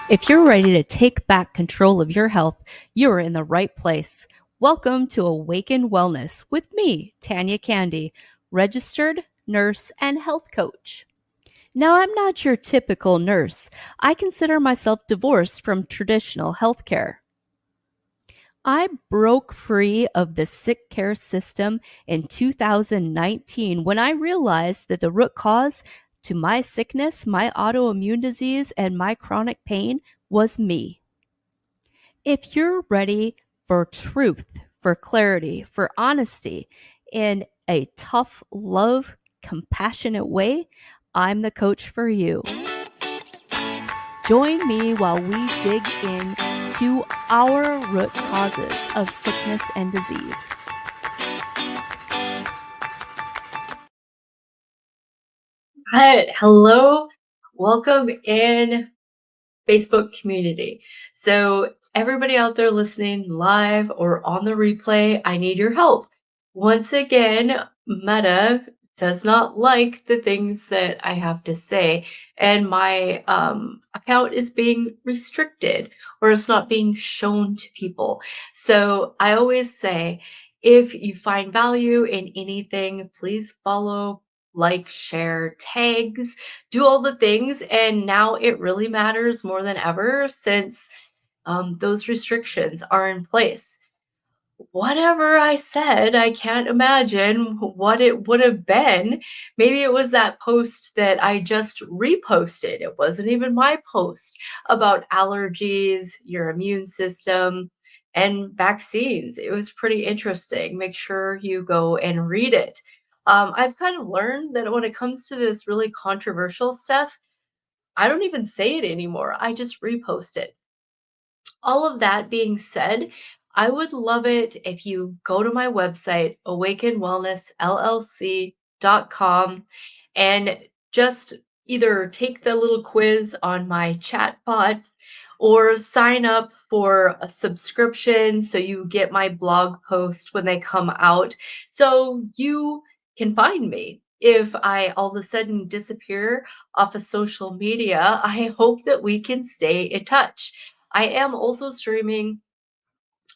If you're ready to take back control of your health, you're in the right place. Welcome to Awaken Wellness with me, Tanya Candy, registered nurse and health coach. Now, I'm not your typical nurse. I consider myself divorced from traditional healthcare. I broke free of the sick care system in 2019 when I realized that the root cause to my sickness, my autoimmune disease, and my chronic pain was me. If you're ready for truth, for clarity, for honesty in a tough, love, compassionate way, I'm the coach for you. Join me while we dig into our root causes of sickness and disease. Hi, hello, welcome in Facebook community. So everybody out there listening live or on the replay, I need your help. Once again, Meta does not like the things that I have to say, and my account is being restricted or it's not being shown to people. So I always say, if you find value in anything, please follow, like, share, tags, do all the things. And now it really matters more than ever since those restrictions are in place. Whatever I said, I can't imagine what it would have been. Maybe it was that post that I just reposted. It wasn't even my post about allergies, your immune system, and vaccines. It was pretty interesting. Make sure you go and read it. I've kind of learned that when it comes to this really controversial stuff, I don't even say it anymore. I just repost it. All of that being said, I would love it if you go to my website, awakenwellnessllc.com, and just either take the little quiz on my chatbot or sign up for a subscription so you get my blog post when they come out so you can find me. If I all of a sudden disappear off of social media, I hope that we can stay in touch. I am also streaming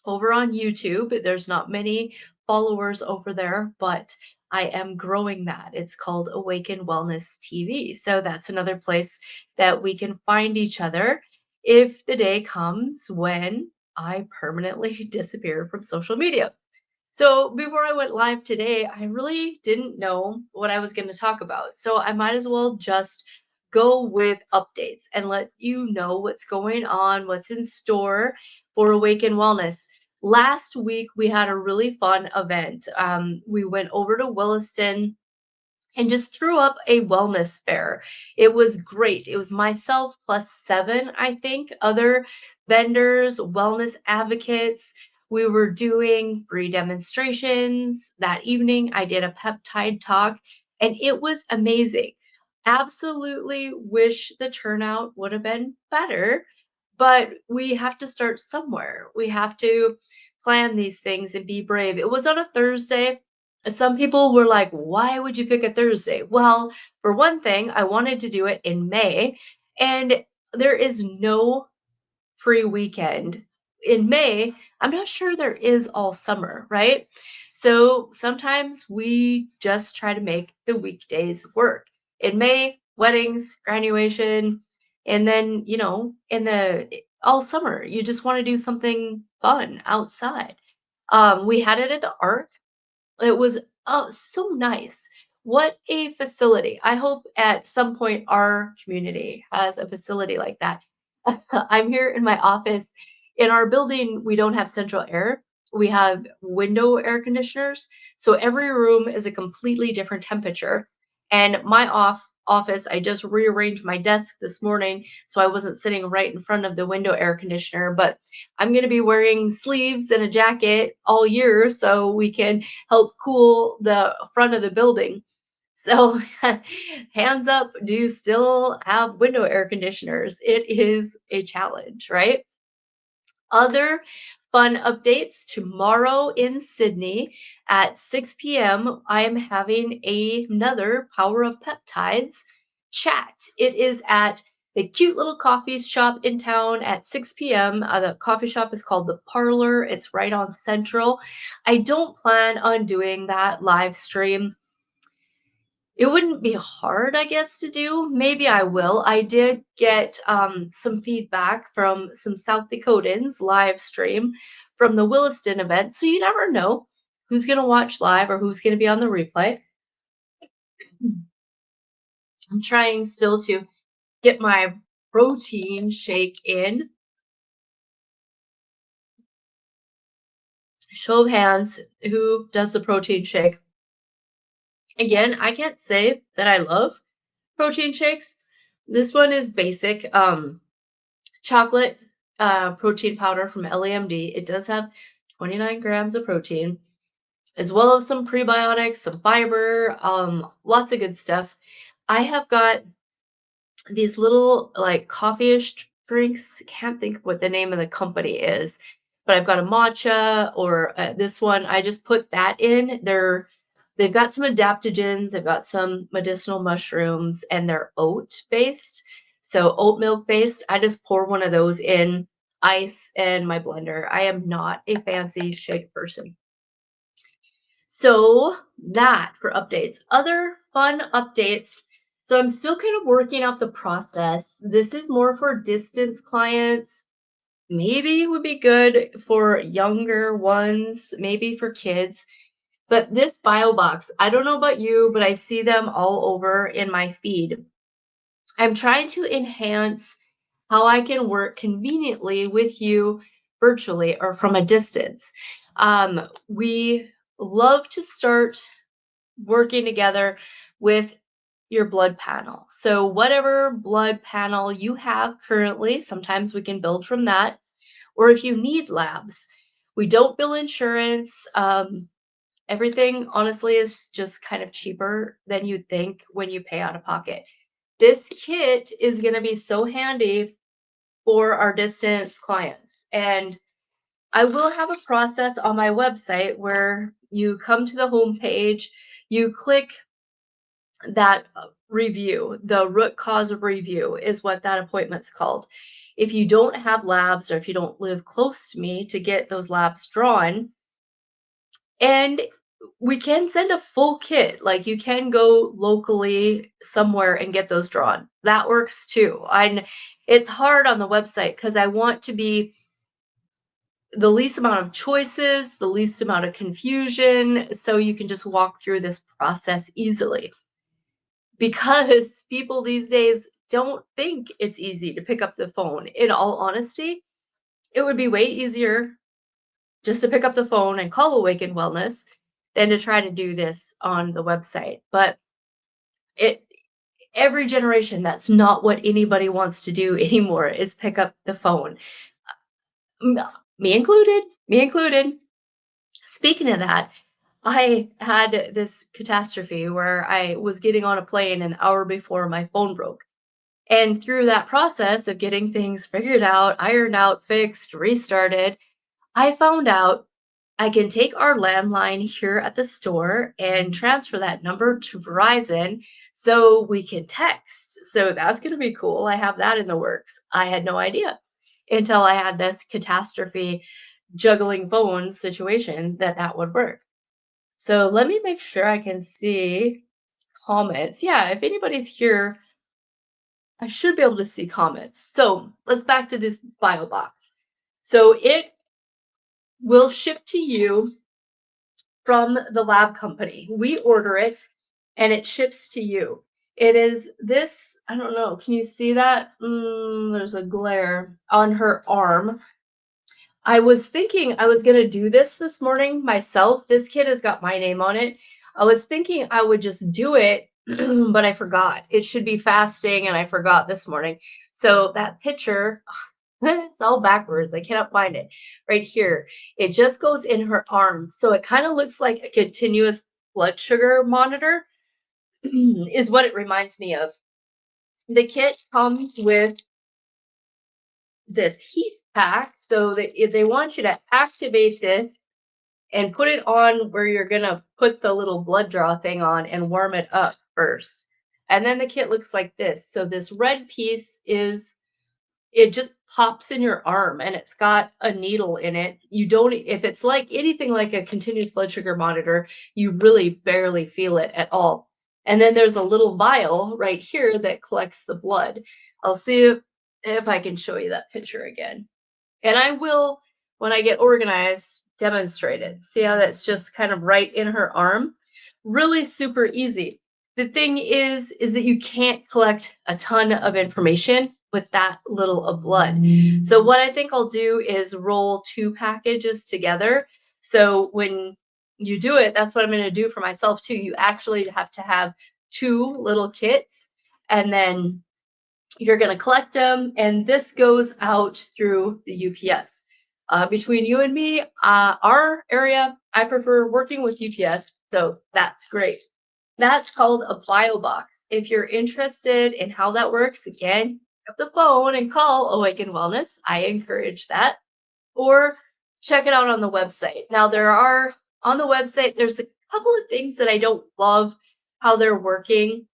over on YouTube. There's not many followers over there, but I am growing that. It's called Awaken Wellness TV. So that's another place that we can find each other if the day comes when I permanently disappear from social media. So before I went live today, I really didn't know what I was going to talk about. So I might as well just go with updates and let you know what's going on, what's in store for Awaken Wellness. Last week, we had a really fun event. We went over to Williston and just threw up a wellness fair. It was great. It was myself plus seven, I think, other vendors, wellness advocates. We were doing free demonstrations. That evening, I did a peptide talk, and it was amazing. Absolutely wish the turnout would have been better, but we have to start somewhere. We have to plan these things and be brave. It was on a Thursday. Some people were like, why would you pick a Thursday? Well, for one thing, I wanted to do it in May, and there is no free weekend in May. I'm not sure there is all summer, right? So sometimes we just try to make the weekdays work. In May, weddings, graduation, and then, in the all summer, you just want to do something fun outside. We had it at the Arc. It was, so nice. What a facility. I hope at some point our community has a facility like that. I'm here in my office. In our building, we don't have central air. We have window air conditioners. So every room is a completely different temperature. And my office, I just rearranged my desk this morning so I wasn't sitting right in front of the window air conditioner. But I'm going to be wearing sleeves and a jacket all year so we can help cool the front of the building. So, hands up, do you still have window air conditioners? It is a challenge, right? Other fun updates tomorrow in Sydney at 6 p.m. I am having another Power of Peptides chat. It is at a cute little coffee shop in town at 6 p.m. The coffee shop is called The Parlor. It's right on Central. I don't plan on doing that live stream. It wouldn't be hard, I guess, to do. Maybe I will. I did get some feedback from some South Dakotans live stream from the Williston event. So you never know who's going to watch live or who's going to be on the replay. I'm trying still to get my protein shake in. Show of hands, who does the protein shake? Again, I can't say that I love protein shakes. This one is basic. Chocolate protein powder from LAMD. It does have 29 grams of protein, as well as some prebiotics, some fiber, lots of good stuff. I have got these little like coffee-ish drinks. Can't think what the name of the company is, but I've got a matcha or this one. I just put that in. They've got some adaptogens, they've got some medicinal mushrooms, and they're oat based. So oat milk based. I just pour one of those in ice and my blender. I am not a fancy shake person. So that for updates. Other fun updates. So I'm still kind of working out the process. This is more for distance clients. Maybe it would be good for younger ones, maybe for kids. But this BioBox, I don't know about you, but I see them all over in my feed. I'm trying to enhance how I can work conveniently with you virtually or from a distance. We love to start working together with your blood panel. So, whatever blood panel you have currently, sometimes we can build from that. Or if you need labs, we don't bill insurance. Everything honestly is just kind of cheaper than you'd think when you pay out of pocket. This kit is going to be so handy for our distance clients. And I will have a process on my website where you come to the home page, you click that review, the root cause of review is what that appointment's called. If you don't have labs or if you don't live close to me to get those labs drawn, and we can send a full kit. Like you can go locally somewhere and get those drawn. That works too. And it's hard on the website because I want to be the least amount of choices, the least amount of confusion, so you can just walk through this process easily. Because people these days don't think it's easy to pick up the phone. In all honesty, it would be way easier just to pick up the phone and call Awaken Wellness than to try to do this on the website. But it every generation, that's not what anybody wants to do anymore is pick up the phone. M- Me included, me included. Speaking of that, I had this catastrophe where I was getting on a plane an hour before my phone broke. And through that process of getting things figured out, ironed out, fixed, restarted, I found out I can take our landline here at the store and transfer that number to Verizon so we can text. So that's going to be cool. I have that in the works. I had no idea until I had this catastrophe juggling phones situation that that would work. So let me make sure I can see comments. Yeah, if anybody's here, I should be able to see comments. So let's back to this bio box. So it will ship to you from the lab company. We order it and it ships to you. It is this, I don't know, can you see that? There's a glare on her arm. I was thinking I was going to do this morning myself. This kit has got my name on it. I was thinking I would just do it, but I forgot. It should be fasting, and I forgot this morning. So that picture, it's all backwards. I cannot find it right here. It just goes in her arm. So it kind of looks like a continuous blood sugar monitor, is what it reminds me of. The kit comes with this heat pack so that if they want you to activate this and put it on where you're gonna put the little blood draw thing on and warm it up first. And then the kit looks like this. So this red piece is it just pops in your arm and it's got a needle in it. You don't if it's like anything like a continuous blood sugar monitor, you really barely feel it at all. And then there's a little vial right here that collects the blood. I'll see if I can show you that picture again. And I will, when I get organized, demonstrate it. See how that's just kind of right in her arm? Really super easy. The thing is that you can't collect a ton of information with that little of blood. So what I think I'll do is roll two packages together. So when you do it, that's what I'm going to do for myself too. You actually have to have two little kits, and then you're going to collect them, and this goes out through the UPS. Between you and me, our area, I prefer working with UPS, so that's great. That's called a BioBox. If you're interested in how that works, again, pick up the phone and call Awaken Wellness. I encourage that. Or check it out on the website. Now, on the website, there's a couple of things that I don't love how they're working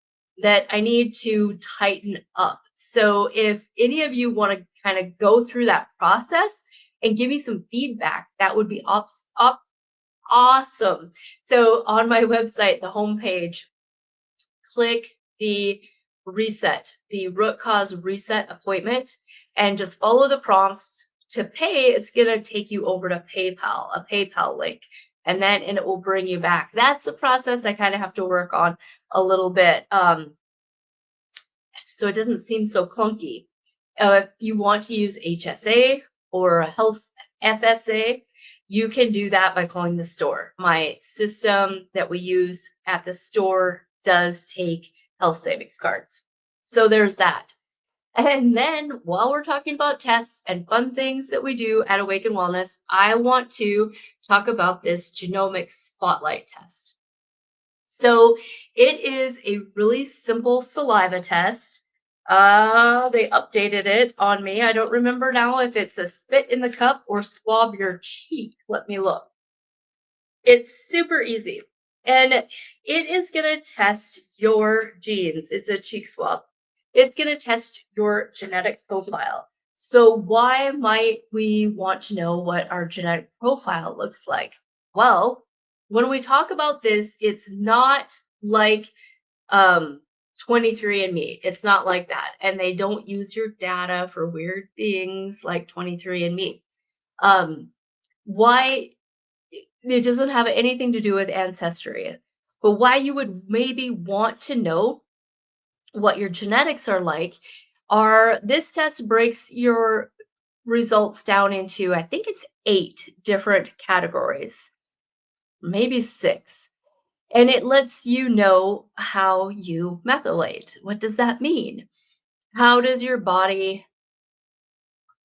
that I need to tighten up. So if any of you want to kind of go through that process and give me some feedback, that would be awesome. So on my website, the homepage, click the the root cause reset appointment, and just follow the prompts. To pay, it's going to take you over to PayPal, a PayPal link, and it will bring you back. That's the process I kind of have to work on a little bit. So it doesn't seem so clunky. If you want to use HSA or a health FSA, you can do that by calling the store. My system that we use at the store does take health savings cards. So there's that. And then while we're talking about tests and fun things that we do at Awaken Wellness, I want to talk about this genomic spotlight test. So it is a really simple saliva test. They updated it on me. I don't remember now if it's a spit in the cup or swab your cheek. Let me look. It's super easy. And it is going to test your genes. It's a cheek swab. It's going to test your genetic profile. So why might we want to know what our genetic profile looks like? Well, when we talk about this, it's not like 23andMe. It's not like that. And they don't use your data for weird things like 23andMe. Why it doesn't have anything to do with ancestry, but why you would maybe want to know what your genetics are like are this test breaks your results down into, I think it's 8 different categories, maybe 6. And it lets you know how you methylate. What does that mean? How does your body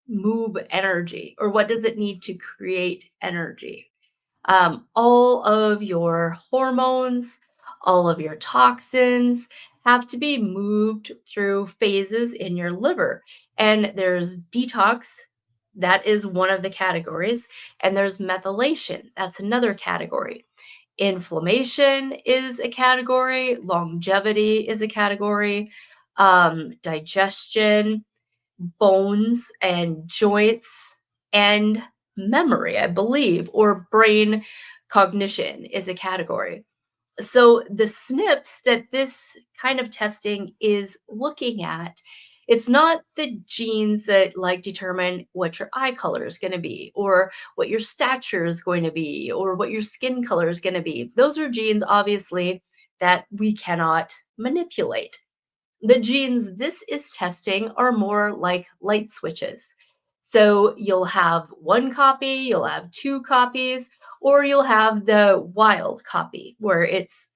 move energy, or what does it need to create energy? All of your hormones, all of your toxins have to be moved through phases in your liver. And there's detox, that is one of the categories, and there's methylation, that's another category. Inflammation is a category, longevity is a category, digestion, bones and joints, and memory, I believe, or brain cognition is a category. So the SNPs that this kind of testing is looking at, it's not the genes that like determine what your eye color is going to be, or what your stature is going to be, or what your skin color is going to be. Those are genes, obviously, that we cannot manipulate. The genes this is testing are more like light switches. So you'll have one copy, you'll have two copies, or you'll have the wild copy where it's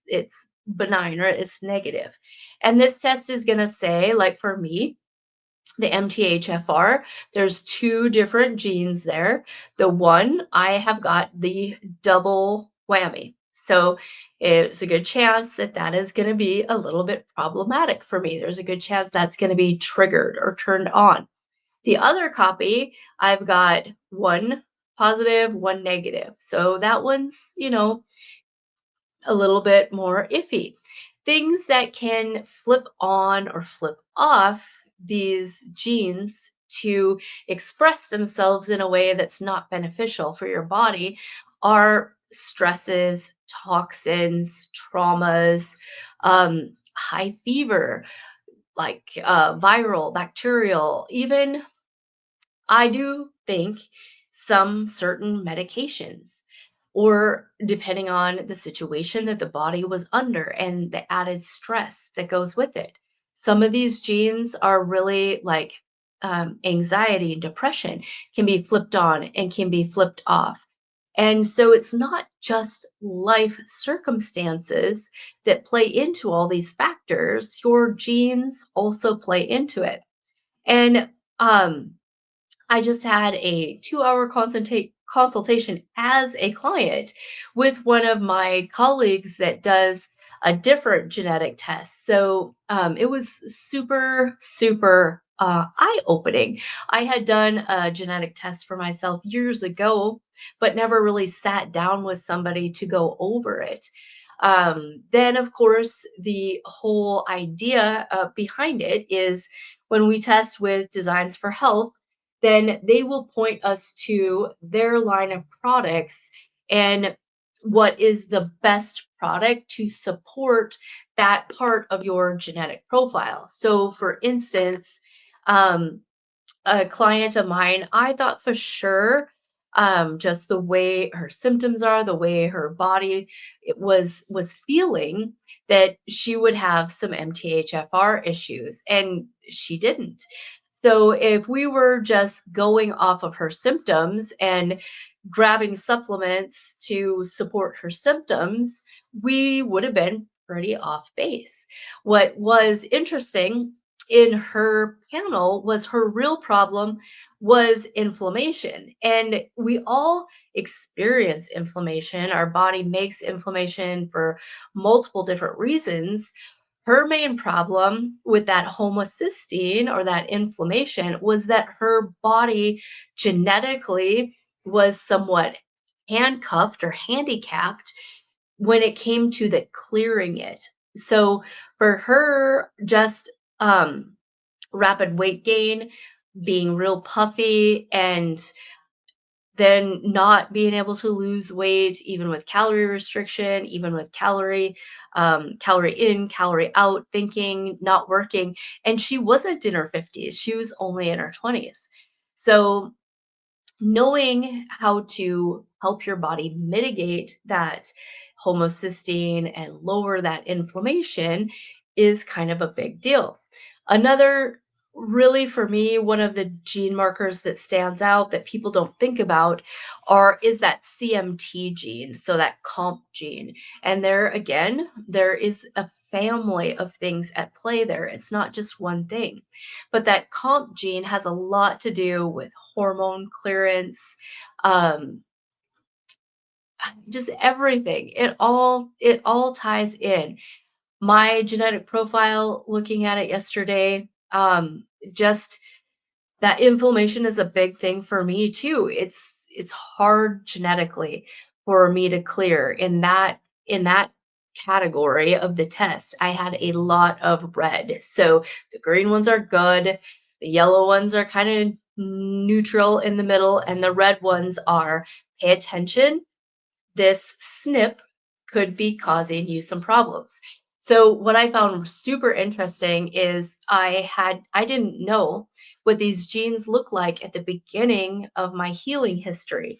benign or it's negative. And this test is going to say, like for me, the MTHFR, there's two different genes there. The one, I have got the double whammy. So it's a good chance that that is going to be a little bit problematic for me. There's a good chance that's going to be triggered or turned on. The other copy, I've got one positive, one negative. So that one's, a little bit more iffy. things that can flip on or flip off these genes to express themselves in a way that's not beneficial for your body are stresses, toxins, traumas, high fever, like viral, bacterial, even I do think some certain medications, or depending on the situation that the body was under and the added stress that goes with it. Some of these genes are really like anxiety and depression can be flipped on and can be flipped off. And so it's not just life circumstances that play into all these factors, your genes also play into it. And um, I just had a 2-hour consultation as a client with one of my colleagues that does a different genetic test. So it was super, super eye-opening. I had done a genetic test for myself years ago, but never really sat down with somebody to go over it. Then, of course, the whole idea behind it is when we test with Designs for Health, then they will point us to their line of products and what is the best product to support that part of your genetic profile. So, for instance, um, a client of mine, I thought for sure, just the way her symptoms are, the way her body was feeling, that she would have some MTHFR issues, and she didn't. So if we were just going off of her symptoms and grabbing supplements to support her symptoms, we would have been pretty off base. What was interesting in her panel was her real problem was inflammation. And we all experience inflammation. Our body makes inflammation for multiple different reasons. Her main problem with that homocysteine or that inflammation was that her body genetically was somewhat handcuffed or handicapped when it came to the clearing it. So for her, just rapid weight gain, being real puffy, and then not being able to lose weight, even with calorie restriction, even with calorie in, calorie out thinking, not working. And she wasn't in her 50s, she was only in her 20s. So knowing how to help your body mitigate that homocysteine and lower that inflammation is kind of a big deal. Another, really for me, one of the gene markers that stands out that people don't think about are is that CMT gene, so that COMP gene. And there again, there is a family of things at play there. It's not just one thing. But that COMP gene has a lot to do with hormone clearance, um, just everything. It all ties in. My genetic profile, looking at it yesterday, just that inflammation is a big thing for me too. It's hard genetically for me to clear in that category of the test. I had a lot of red. So the green ones are good, the yellow ones are kind of neutral in the middle, and the red ones are pay attention, this SNP could be causing you some problems. So what I found super interesting is I didn't know what these genes look like at the beginning of my healing history.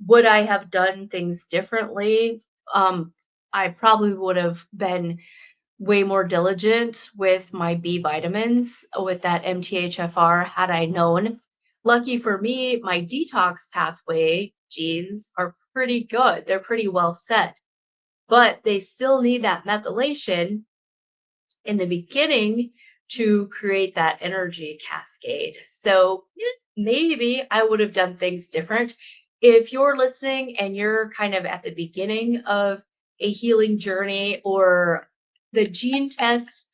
Would I have done things differently? Um, I probably would have been way more diligent with my B vitamins, with that MTHFR had I known. Lucky for me, my detox pathway genes are pretty good. They're pretty well set, but they still need that methylation in the beginning to create that energy cascade. So maybe I would have done things different. If you're listening and you're kind of at the beginning of a healing journey, or the gene test,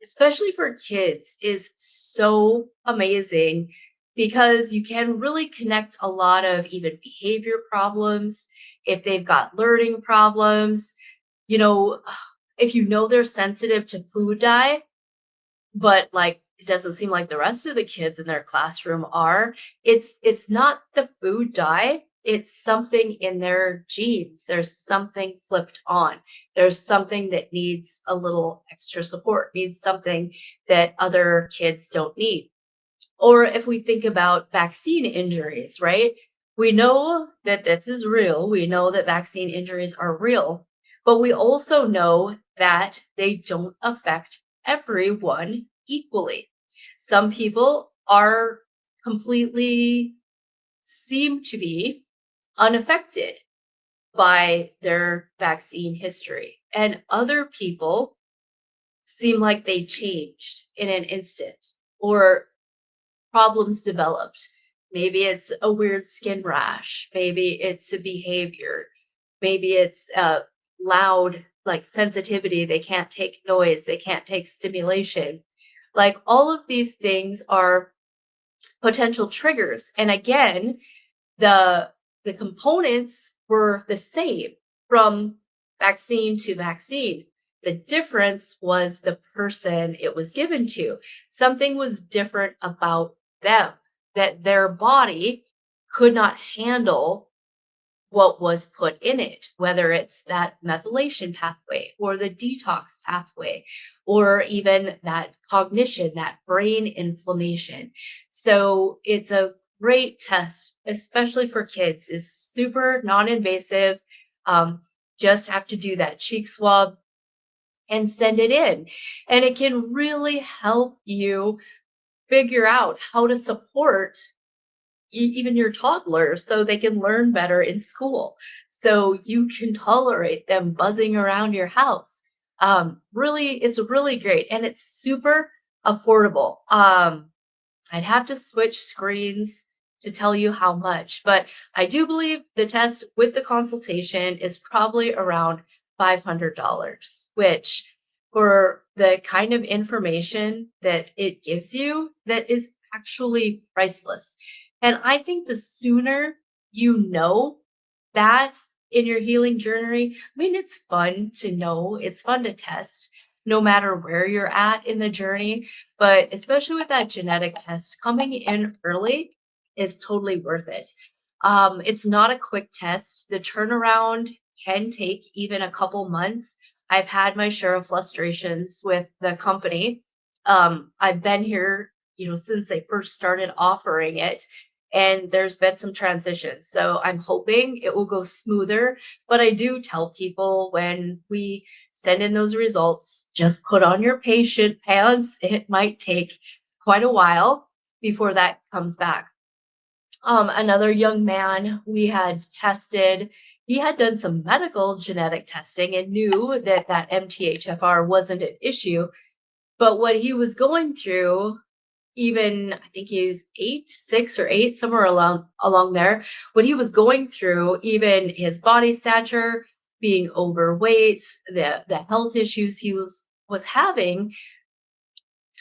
especially for kids, is so amazing because you can really connect a lot of even behavior problems if they've got learning problems. You know, if you know they're sensitive to food dye, but like it doesn't seem like the rest of the kids in their classroom are, it's not the food dye, it's something in their genes. There's something flipped on. There's something that needs a little extra support, needs something that other kids don't need. Or if we think about vaccine injuries, right? We know that this is real. We know that vaccine injuries are real, but we also know that they don't affect everyone equally. Some people are completely seem to be unaffected by their vaccine history, and other people seem like they changed in an instant or problems developed. Maybe it's a weird skin rash. Maybe it's a behavior. Maybe it's loud, like sensitivity. They can't take noise. They can't take stimulation. Like all of these things are potential triggers. And again, the the components were the same from vaccine to vaccine. The difference was the person it was given to. Something was different about them, that their body could not handle what was put in it, whether it's that methylation pathway or the detox pathway, or even that cognition, that brain inflammation. So it's a great test, especially for kids, is super non-invasive. Um, just have to do that cheek swab and send it in. And it can really help you figure out how to support even your toddlers so they can learn better in school, so you can tolerate them buzzing around your house. Really, it's really great and it's super affordable. I'd have to switch screens to tell you how much, but I do believe the test with the consultation is probably around $500, which for the kind of information that it gives you, that is actually priceless. And I think the sooner you know that in your healing journey, I mean, it's fun to know, it's fun to test no matter where you're at in the journey. But especially with that genetic test, coming in early is totally worth it. It's not a quick test. The turnaround can take even a couple months. I've had my share of frustrations with the company. I've been here, since they first started offering it, and there's been some transitions. So I'm hoping it will go smoother. But I do tell people when we send in those results, just put on your patient pants. It might take quite a while before that comes back. Another young man we had tested, he had done some medical genetic testing and knew that that MTHFR wasn't an issue. But what he was going through, even I think he was 8, 6 or 8, somewhere along there, what he was going through, even his body stature, being overweight, the health issues he was having,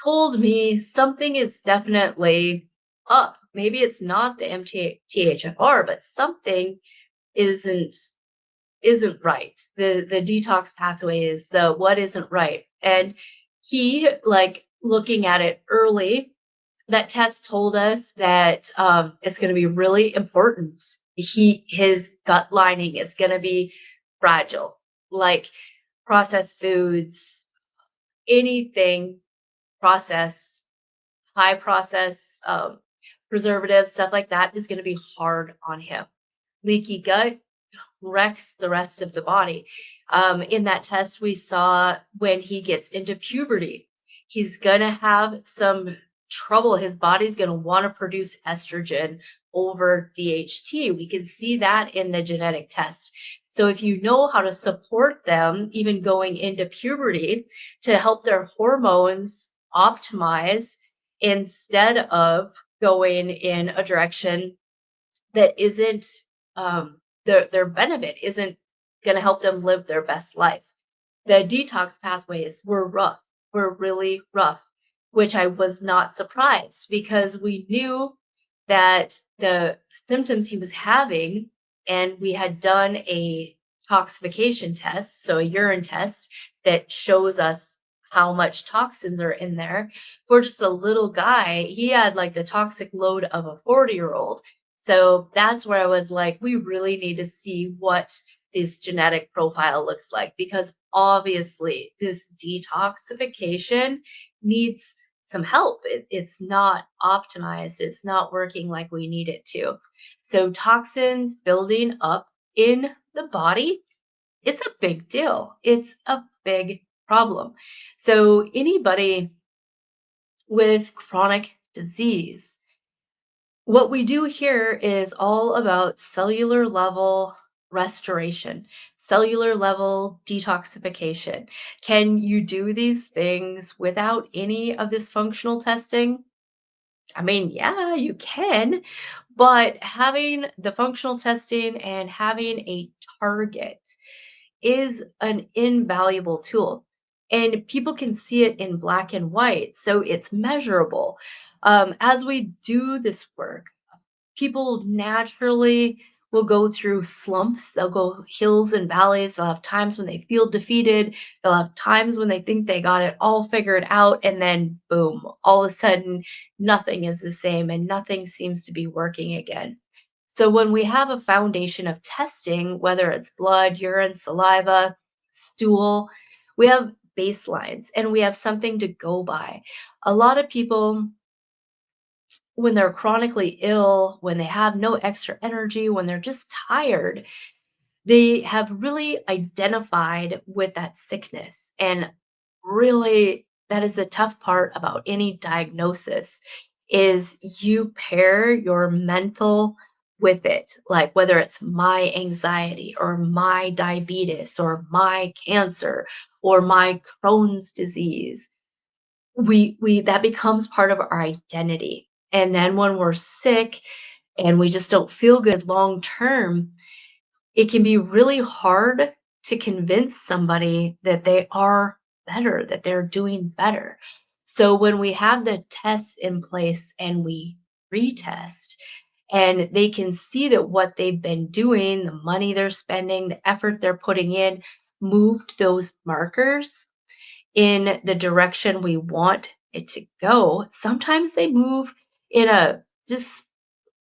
told me something is definitely up. Maybe it's not the MTHFR, but something isn't isn't right. The detox pathway is the what isn't right. And he, like, looking at it early, that test told us that it's going to be really important. His gut lining is going to be fragile, like processed foods, anything processed, high process, preservatives, stuff like that is going to be hard on him. Leaky gut wrecks the rest of the body. In that test, we saw when he gets into puberty, he's going to have some trouble. His body's going to want to produce estrogen over DHT. We can see that in the genetic test. So if you know how to support them, even going into puberty, to help their hormones optimize instead of going in a direction that isn't their benefit isn't going to help them live their best life. The detox pathways were rough, were really rough, which I was not surprised because we knew that the symptoms he was having, and we had done a detoxification test, so a urine test that shows us how much toxins are in there. For just a little guy, he had like the toxic load of a 40-year-old. So that's where I was like, we really need to see what this genetic profile looks like, because obviously this detoxification needs some help. It's not optimized, it's not working like we need it to. So, toxins building up in the body, it's a big deal. It's a big problem. So, anybody with chronic disease, what we do here is all about cellular level restoration, cellular level detoxification. Can you do these things without any of this functional testing? I mean, yeah, you can, but having the functional testing and having a target is an invaluable tool. And people can see it in black and white, so it's measurable. As we do this work, people naturally will go through slumps. They'll go hills and valleys. They'll have times when they feel defeated. They'll have times when they think they got it all figured out. And then, boom, all of a sudden, nothing is the same and nothing seems to be working again. So, when we have a foundation of testing, whether it's blood, urine, saliva, stool, we have baselines and we have something to go by. A lot of people, when they're chronically ill, when they have no extra energy, when they're just tired, they have really identified with that sickness. And really, that is the tough part about any diagnosis is you pair your mental with it, like whether it's my anxiety or my diabetes or my cancer or my Crohn's disease, we that becomes part of our identity. And then when we're sick and we just don't feel good long term, it can be really hard to convince somebody that they are better, that they're doing better. So when we have the tests in place and we retest, and they can see that what they've been doing, the money they're spending, the effort they're putting in, moved those markers in the direction we want it to go, sometimes they move in a just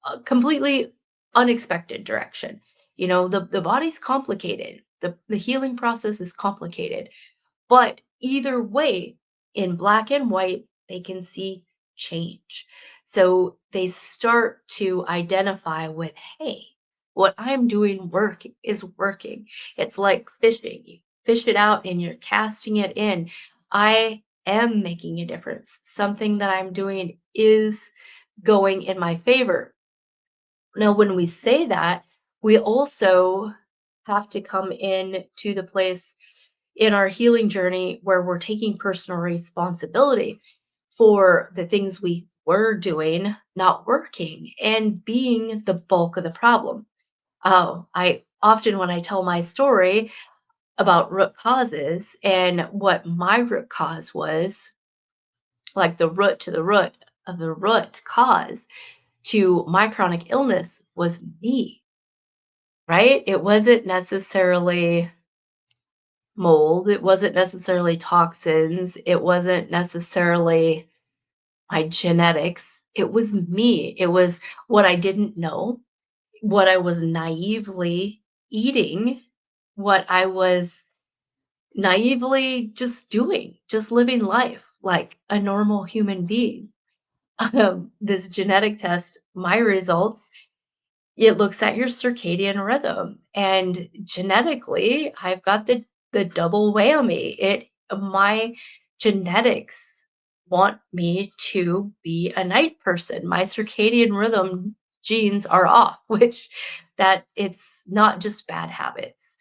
a completely unexpected direction. You know, the body's complicated. The healing process is complicated. But either way, in black and white, they can see change. So they start to identify with, hey, what I'm doing is working. It's like fishing. You fish it out and you're casting it in. I am making a difference. Something that I'm doing is going in my favor. Now, when we say that, we also have to come in to the place in our healing journey where we're taking personal responsibility for the things we were doing not working and being the bulk of the problem. Oh, I often, when I tell my story about root causes and what my root cause was, like the root to the root of the root cause to my chronic illness was me, right? It wasn't necessarily mold, it wasn't necessarily toxins, it wasn't necessarily my genetics. It was me. It was what I didn't know, what I was naively eating, what I was naively just doing, just living life like a normal human being. This genetic test, my results, it looks at your circadian rhythm, and genetically, I've got the double whammy. My genetics want me to be a night person. My circadian rhythm genes are off, which that it's not just bad habits.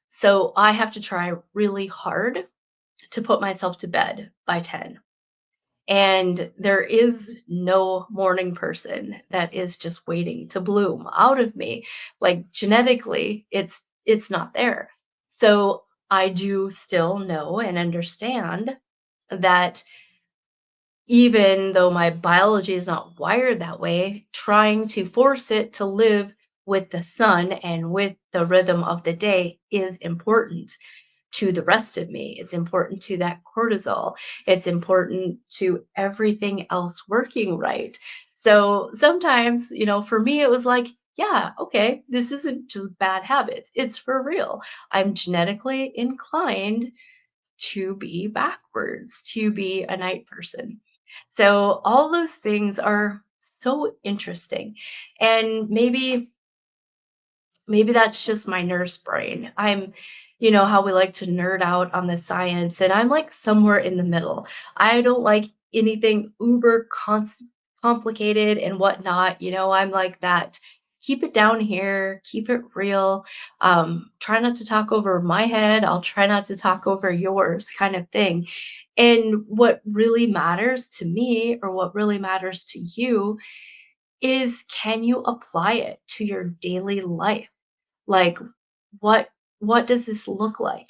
So I have to try really hard to put myself to bed by 10. And there is no morning person that is just waiting to bloom out of me. Like genetically, it's not there. So I do still know and understand that even though my biology is not wired that way, trying to force it to live with the sun and with the rhythm of the day is important to the rest of me. It's important to that cortisol. It's important to everything else working right. So sometimes, for me, it was like, yeah, okay, this isn't just bad habits. It's for real. I'm genetically inclined to be backwards, to be a night person. So all those things are so interesting. And maybe that's just my nurse brain. How we like to nerd out on the science, and I'm like somewhere in the middle. I don't like anything complicated and whatnot. I'm like that. Keep it down here, keep it real. Try not to talk over my head. I'll try not to talk over yours, kind of thing. And what really matters to me, or what really matters to you, is can you apply it to your daily life? Like, what what does this look like?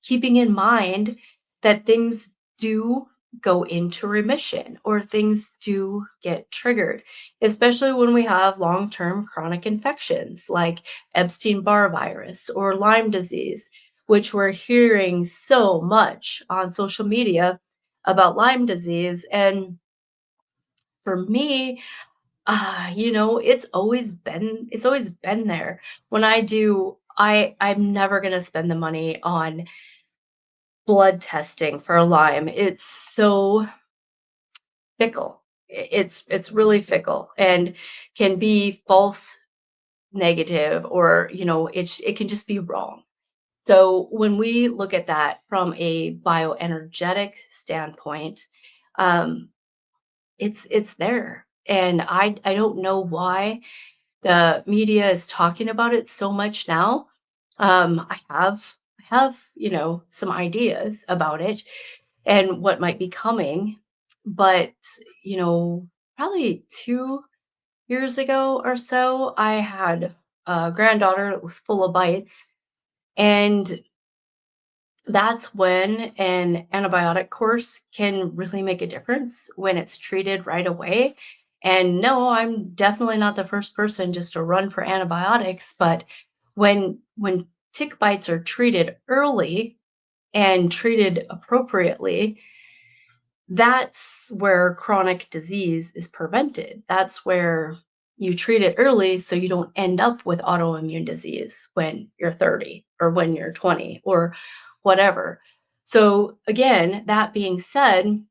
Keeping in mind that things do go into remission or things do get triggered, especially when we have long-term chronic infections like Epstein-Barr virus or Lyme disease, which we're hearing so much on social media about Lyme disease. And for me, it's always been there. When I'm never gonna spend the money on blood testing for Lyme. It's so fickle. It's really fickle and can be false negative, or it can just be wrong. So when we look at that from a bioenergetic standpoint, um, it's there. And I don't know why the media is talking about it so much now. I have some ideas about it and what might be coming, but you know, probably 2 years ago or so, I had a granddaughter that was full of bites, and that's when an antibiotic course can really make a difference when it's treated right away. And no, I'm definitely not the first person just to run for antibiotics, but when tick bites are treated early and treated appropriately, that's where chronic disease is prevented. That's where you treat it early so you don't end up with autoimmune disease when you're 30 or when you're 20 or whatever. So, again, that being said,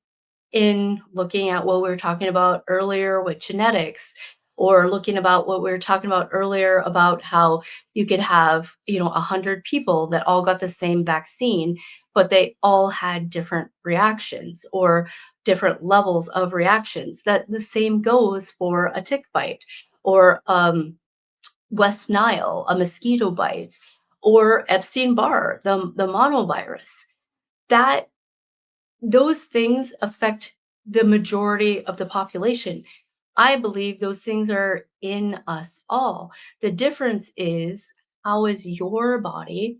in looking at what we were talking about earlier with genetics, or looking about what we were talking about earlier about how you could have 100 people that all got the same vaccine, but they all had different reactions or different levels of reactions. That the same goes for a tick bite, or West Nile, a mosquito bite, or Epstein-Barr, the monovirus. That those things affect the majority of the population. I believe those things are in us all. The difference is, how is your body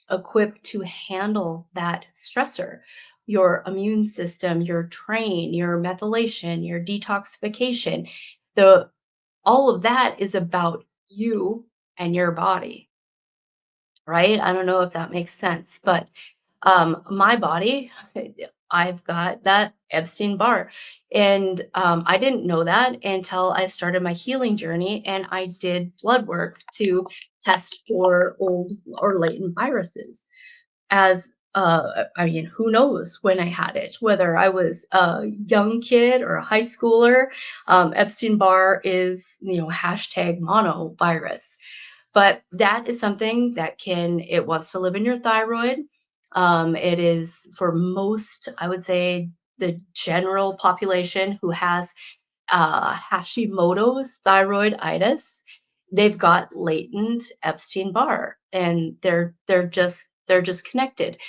equipped to handle that stressor? Your immune system, your train, your methylation, your detoxification, the all of that is about you and your body, right? I don't know if that makes sense, but my body, I've got that Epstein-Barr, and I didn't know that until I started my healing journey, and I did blood work to test for old or latent viruses. I mean, who knows when I had it, whether I was a young kid or a high schooler. Epstein-Barr is, hashtag monovirus. But that is something that it wants to live in your thyroid. It is for most, I would say, the general population who has Hashimoto's thyroiditis, they've got latent Epstein-Barr, and they're just connected.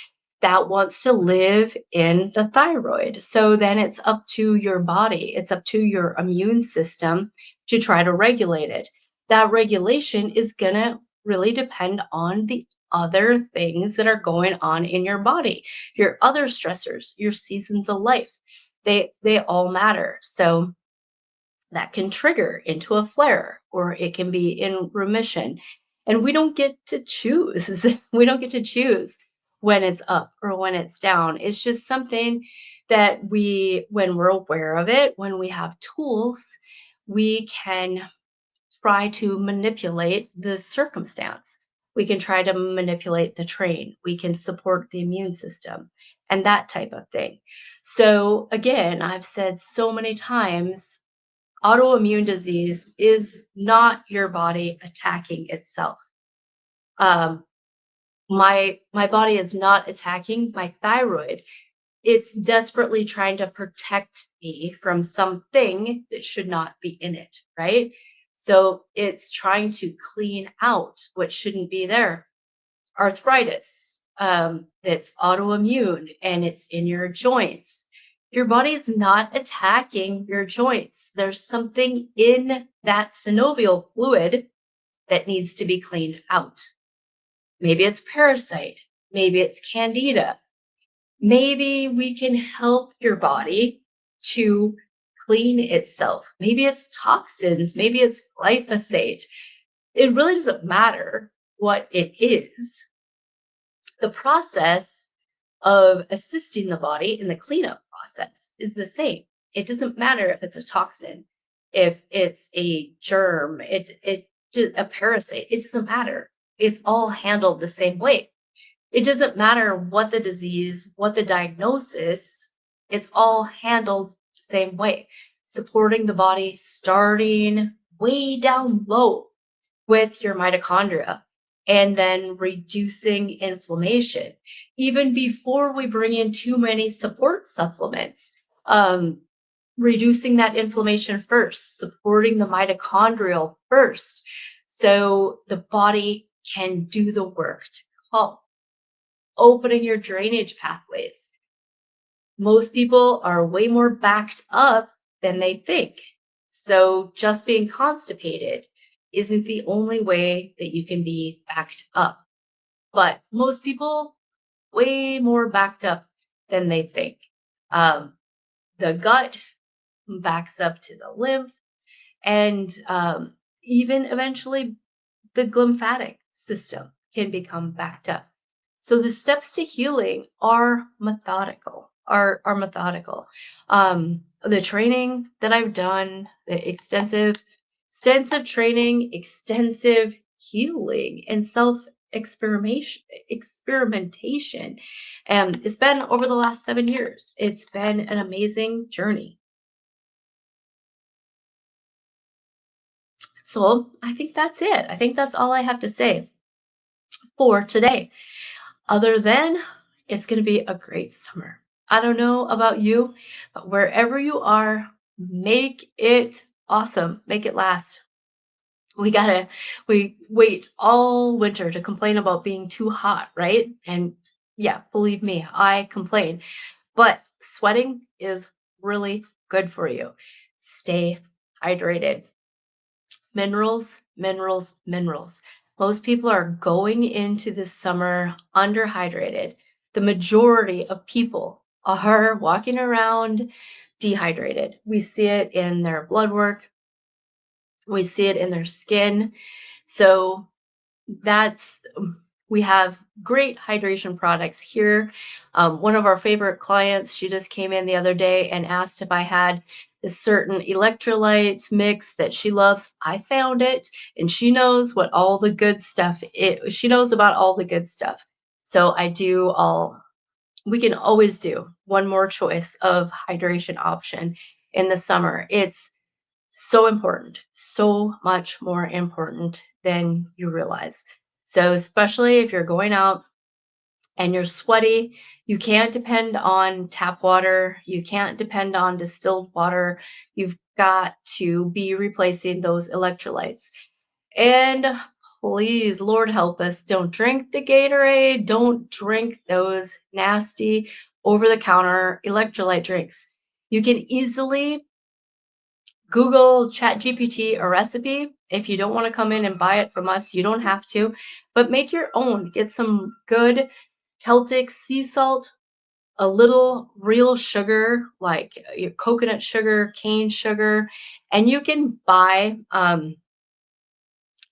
That wants to live in the thyroid. So then it's up to your body, it's up to your immune system to try to regulate it. That regulation is gonna really depend on the other things that are going on in your body, your other stressors, your seasons of life. They all matter. So that can trigger into a flare or it can be in remission. And we don't get to choose. We don't get to choose when it's up or when it's down. It's just something that when we're aware of it, when we have tools, we can try to manipulate the circumstance. We can try to manipulate the train. We can support the immune system and that type of thing. So, again, I've said so many times autoimmune disease is not your body attacking itself. Um, my body is not attacking my thyroid. It's desperately trying to protect me from something that should not be in it, right? So it's trying to clean out what shouldn't be there. Arthritis, that's autoimmune and it's in your joints. Your body's not attacking your joints. There's something in that synovial fluid that needs to be cleaned out. Maybe it's parasite, maybe it's candida, maybe we can help your body to clean itself. Maybe it's toxins, maybe it's glyphosate. It really doesn't matter what it is. The process of assisting the body in the cleanup process is the same. It doesn't matter if it's a toxin, if it's a germ, a parasite. It doesn't matter. It's all handled the same way. It doesn't matter what the disease, what the diagnosis, it's all handled the same way. Supporting the body starting way down low with your mitochondria and then reducing inflammation. Even before we bring in too many support supplements, um, reducing that inflammation first, supporting the mitochondrial first, so the body can do the work to calm, opening your drainage pathways. Most people are way more backed up than they think. So just being constipated isn't the only way that you can be backed up. But most people way more backed up than they think. Um, the gut backs up to the lymph, and even eventually the glymphatic system can become backed up. So the steps to healing are methodical, are methodical. The training that I've done, the extensive training, extensive healing, and self experimentation. It's been over the last 7 years. It's been an amazing journey. So I think that's it. I think that's all I have to say for today. Other than it's going to be a great summer. I don't know about you, but wherever you are, make it awesome. Make it last. We wait all winter to complain about being too hot, right? And yeah, believe me, I complain. But sweating is really good for you. Stay hydrated. Minerals, minerals, minerals. Most people are going into this summer underhydrated. The majority of people are walking around dehydrated. We see it in their blood work, we see it in their skin. So that's we have great hydration products here. One of our favorite clients, she just came in the other day and asked if I had this certain electrolytes mix that she loves. I found it, and she knows what all the good stuff is. She knows about all the good stuff. So I do all. We can always do one more choice of hydration option in the summer. It's so important, so much more important than you realize. So, especially if you're going out and you're sweaty, you can't depend on tap water, you can't depend on distilled water. You've got to be replacing those electrolytes. And please, Lord help us, don't drink the Gatorade, don't drink those nasty over the counter electrolyte drinks. You can easily Google ChatGPT a recipe. If you don't want to come in and buy it from us, you don't have to, but make your own. Get some good Celtic sea salt, a little real sugar, like your coconut sugar, cane sugar, and you can buy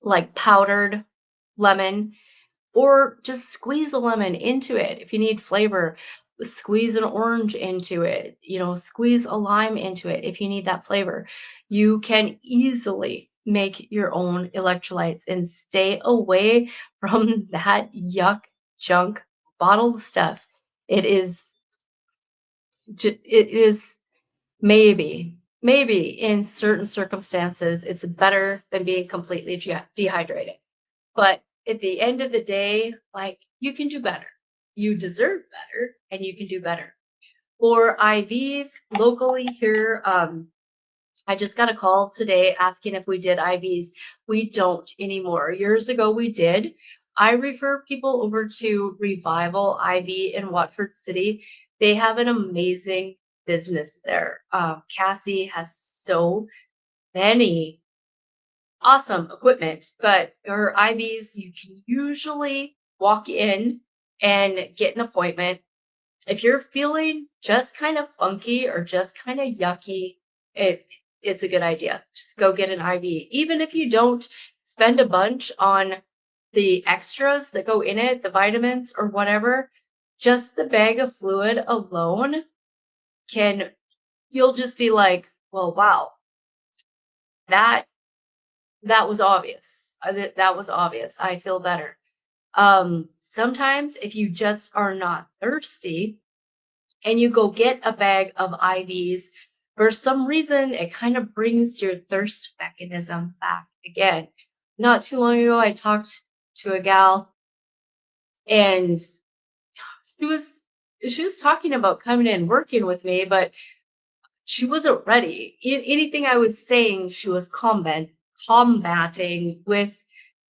like powdered lemon or just squeeze a lemon into it if you need flavor. Squeeze an orange into it, squeeze a lime into it if you need that flavor. You can easily make your own electrolytes and stay away from that yuck junk bottled stuff. It is it is maybe in certain circumstances it's better than being completely dehydrated. But at the end of the day, like, you can do better. You deserve better and you can do better. For IVs locally here, I just got a call today asking if we did IVs. We don't anymore. Years ago, we did. I refer people over to Revival IV in Watford City. They have an amazing business there. Cassie has so many awesome equipment, but her IVs, you can usually walk in and get an appointment. If you're feeling just kind of funky or just kind of yucky, it's a good idea. Just go get an IV. Even if you don't spend a bunch on the extras that go in it, the vitamins or whatever, just the bag of fluid alone can, you'll just be like, well, wow, that that was obvious. That was obvious. I feel better. Sometimes if you just are not thirsty and you go get a bag of IVs, for some reason, it kind of brings your thirst mechanism back again. Not too long ago, I talked to a gal and she was she was talking about coming in working with me, but she wasn't ready. Anything I was saying, she was combating with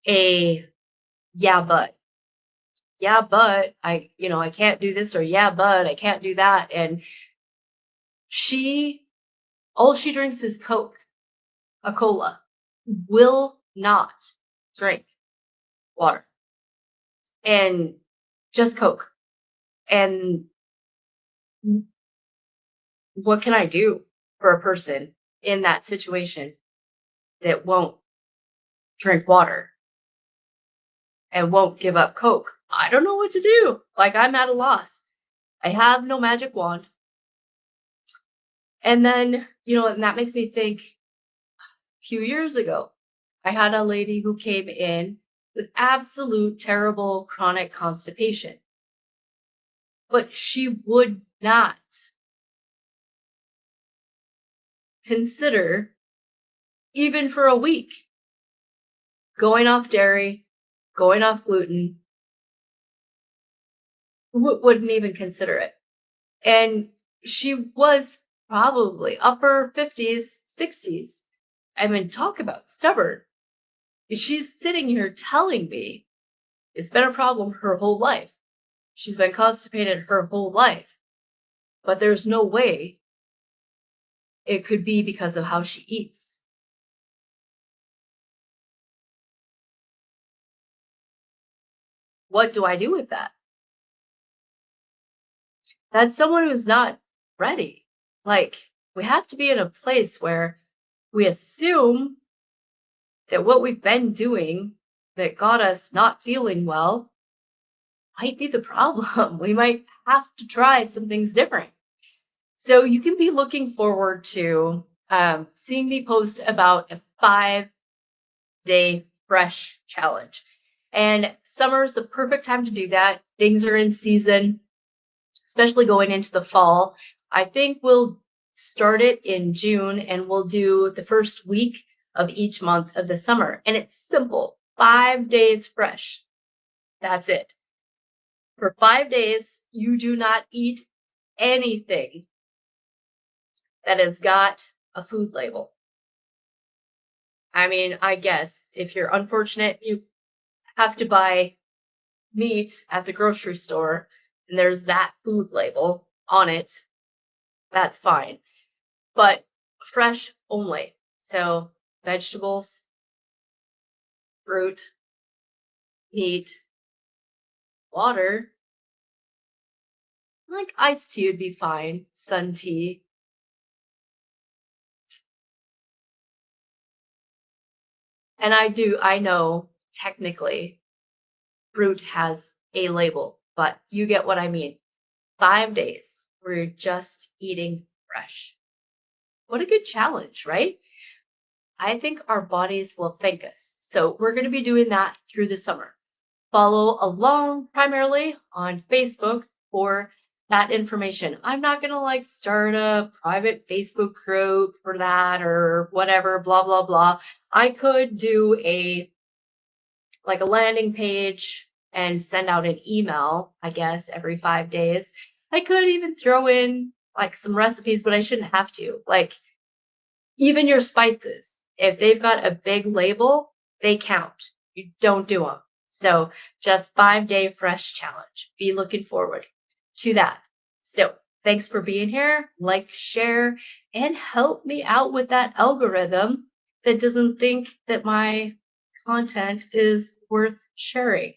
a yeah, but I can't do this, or yeah, but I can't do that. And she, all she drinks is Coke, a cola, will not drink water and just Coke. And what can I do for a person in that situation that won't drink water and won't give up Coke? I don't know what to do. Like, I'm at a loss. I have no magic wand. And then, and that makes me think a few years ago, I had a lady who came in with absolute terrible chronic constipation, but she would not consider, even for a week, going off dairy, going off gluten, wouldn't even consider it. And she was probably upper 50s, 60s. I mean, talk about stubborn. She's sitting here telling me it's been a problem her whole life. She's been constipated her whole life, but there's no way it could be because of how she eats. What do I do with that? That's someone who's not ready. Like, we have to be in a place where we assume that what we've been doing that got us not feeling well might be the problem. We might have to try some things different. So you can be looking forward to seeing me post about a 5-day fresh challenge. And summer is the perfect time to do that. Things are in season, especially going into the fall. I think we'll start it in June and we'll do the first week of each month of the summer. And it's simple, 5 days fresh. That's it. For 5 days, you do not eat anything that has got a food label. I mean, I guess if you're unfortunate, you have to buy meat at the grocery store and there's that food label on it, that's fine. But fresh only. So vegetables, fruit, meat, water. Like iced tea would be fine, sun tea. And I know technically fruit has a label, but you get what I mean. 5 days where you're just eating fresh. What a good challenge, right? I think our bodies will thank us. So we're going to be doing that through the summer. Follow along primarily on Facebook for that information. I'm not going to like start a private Facebook group for that or whatever, blah, blah, blah. I could do a landing page and send out an email, I guess, every 5 days. I could even throw in like some recipes, but I shouldn't have to. Like even your spices, if they've got a big label, they count. You don't do them. So just 5 day fresh challenge. Be looking forward to that. So thanks for being here. Like, share, and help me out with that algorithm that doesn't think that my content is worth sharing.